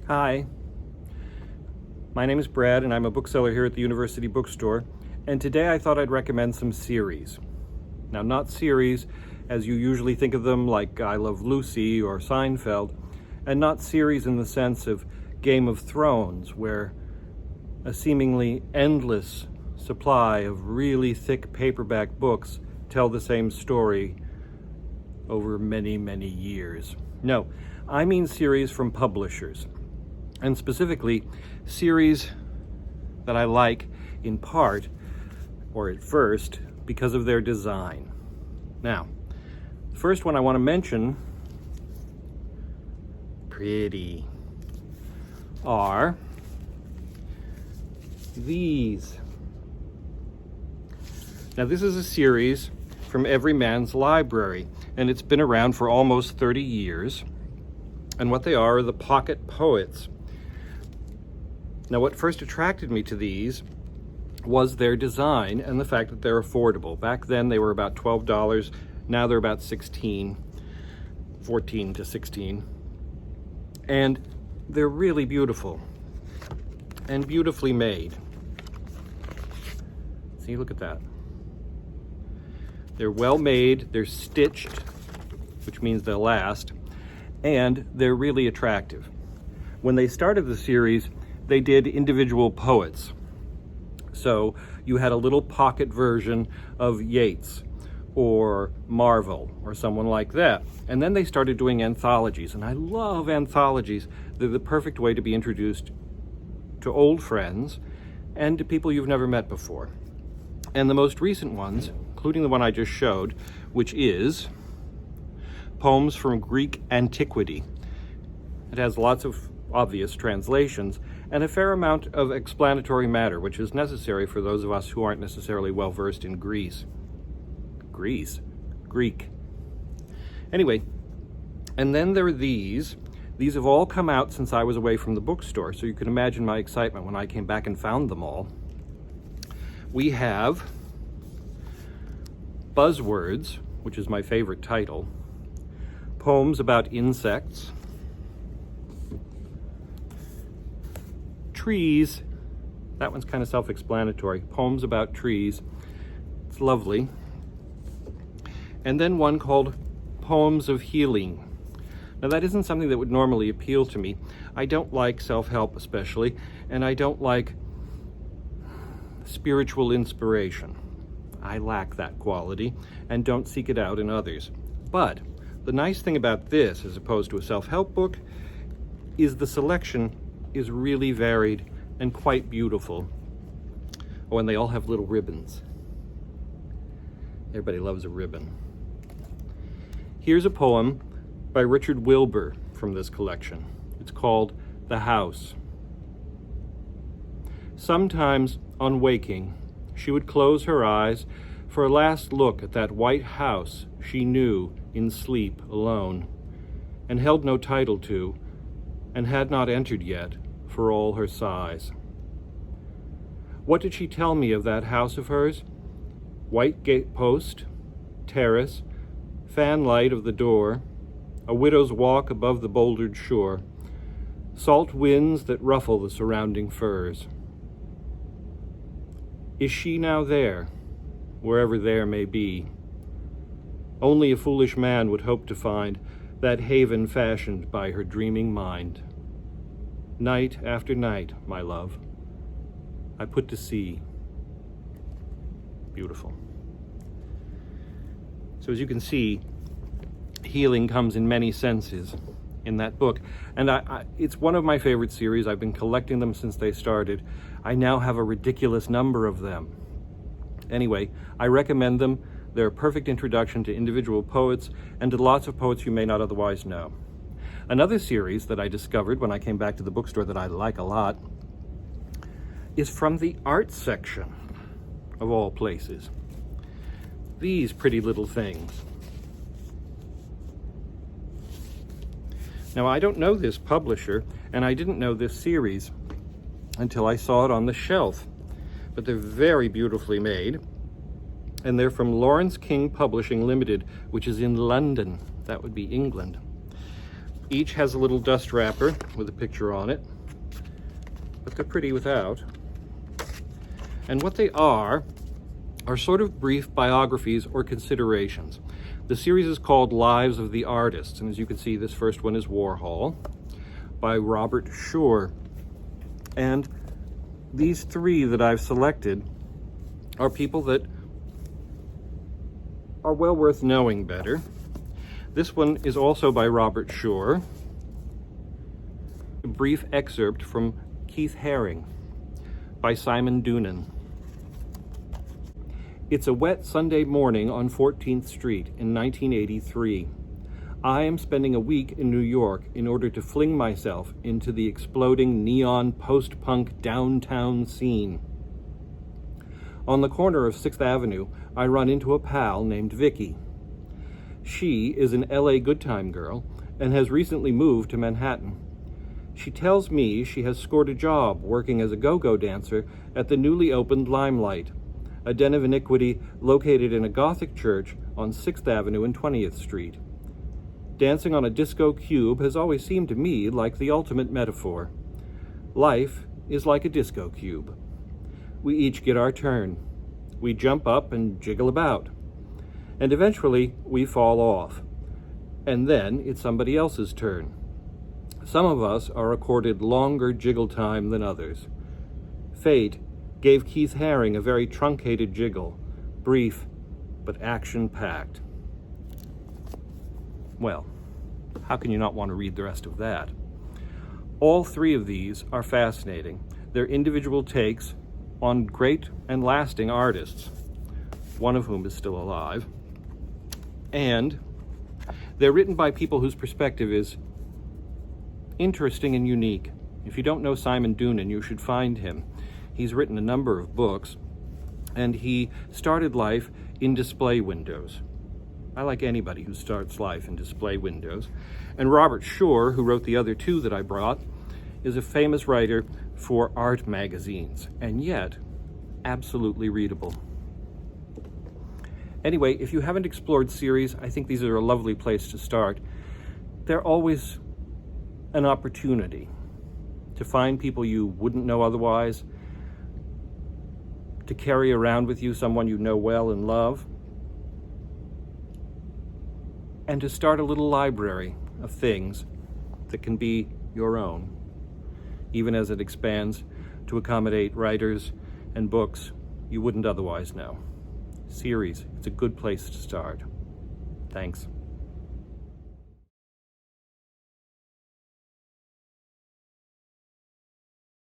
Hi, my name is Brad and I'm a bookseller here at the University Bookstore, and today I thought I'd recommend some series. Now, not series as you usually think of them, like I Love Lucy or Seinfeld, and not series in the sense of Game of Thrones, where a seemingly endless supply of really thick paperback books tell the same story over many, many years. No, I mean series from publishers, and specifically series that I like in part, or at first, because of their design. Now, the first one I want to mention, pretty, are these. Now, this is a series from Every Man's Library, and it's been around for almost 30 years. And what they are the pocket poets. Now, what first attracted me to these was their design and the fact that they're affordable. Back then, they were about $12. Now they're about $14 to $16. And they're really beautiful and beautifully made. See, look at that. They're well made, they're stitched, which means they'll last, and they're really attractive. When they started the series, they did individual poets. So you had a little pocket version of Yeats or Marvell or someone like that. And then they started doing anthologies, and I love anthologies. They're the perfect way to be introduced to old friends and to people you've never met before. And the most recent ones, including the one I just showed, which is Poems from Greek Antiquity. It has lots of obvious translations and a fair amount of explanatory matter, which is necessary for those of us who aren't necessarily well versed in Greek. Anyway, and then there are these. These have all come out since I was away from the bookstore, so you can imagine my excitement when I came back and found them all. We have Buzzwords, which is my favorite title, Poems about Insects, Trees, that one's kind of self-explanatory, Poems about Trees, it's lovely, and then one called Poems of Healing. Now, that isn't something that would normally appeal to me. I don't like self-help especially, and I don't like spiritual inspiration. I lack that quality and don't seek it out in others. But the nice thing about this, as opposed to a self-help book, is the selection is really varied and quite beautiful. Oh, and they all have little ribbons. Everybody loves a ribbon. Here's a poem by Richard Wilbur from this collection. It's called The House. Sometimes, on waking, she would close her eyes for a last look at that white house she knew in sleep alone, and held no title to, and had not entered yet, for all her sighs. What did she tell me of that house of hers? White gatepost, terrace, fanlight of the door, a widow's walk above the bouldered shore, salt winds that ruffle the surrounding firs. Is she now there, wherever there may be? Only a foolish man would hope to find that haven fashioned by her dreaming mind. Night after night, my love, I put to sea. Beautiful. So as you can see, healing comes in many senses in that book. And it's one of my favorite series. I've been collecting them since they started. I now have a ridiculous number of them. Anyway, I recommend them. They're a perfect introduction to individual poets and to lots of poets you may not otherwise know. Another series that I discovered when I came back to the bookstore that I like a lot is from the art section, of all places. These pretty little things. Now, I don't know this publisher, and I didn't know this series until I saw it on the shelf, but they're very beautifully made, and they're from Lawrence King Publishing Limited, which is in London. That would be England. Each has a little dust wrapper with a picture on it, but they're pretty without. And what they are sort of brief biographies or considerations. The series is called Lives of the Artists, and as you can see, this first one is Warhol by Robert Shore. And these three that I've selected are people that are well worth knowing better. This one is also by Robert Shore. A brief excerpt from Keith Haring by Simon Doonan. It's a wet Sunday morning on 14th Street in 1983. I am spending a week in New York in order to fling myself into the exploding neon post-punk downtown scene. On the corner of 6th Avenue, I run into a pal named Vicky. She is an LA good time girl and has recently moved to Manhattan. She tells me she has scored a job working as a go-go dancer at the newly opened Limelight, a den of iniquity located in a Gothic church on 6th Avenue and 20th Street. Dancing on a disco cube has always seemed to me like the ultimate metaphor. Life is like a disco cube. We each get our turn. We jump up and jiggle about. And eventually we fall off. And then it's somebody else's turn. Some of us are accorded longer jiggle time than others. Fate gave Keith Haring a very truncated jiggle, brief but action-packed. Well, how can you not want to read the rest of that? All three of these are fascinating. They're individual takes on great and lasting artists, one of whom is still alive. And they're written by people whose perspective is interesting and unique. If you don't know Simon Doonan, you should find him. He's written a number of books, and he started life in display windows. I like anybody who starts life in display windows. And Robert Shore, who wrote the other two that I brought, is a famous writer for art magazines, and yet absolutely readable. Anyway, if you haven't explored series, I think these are a lovely place to start. They're always an opportunity to find people you wouldn't know otherwise, to carry around with you someone you know well and love, and to start a little library of things that can be your own, even as it expands to accommodate writers and books you wouldn't otherwise know. Series, it's a good place to start. Thanks.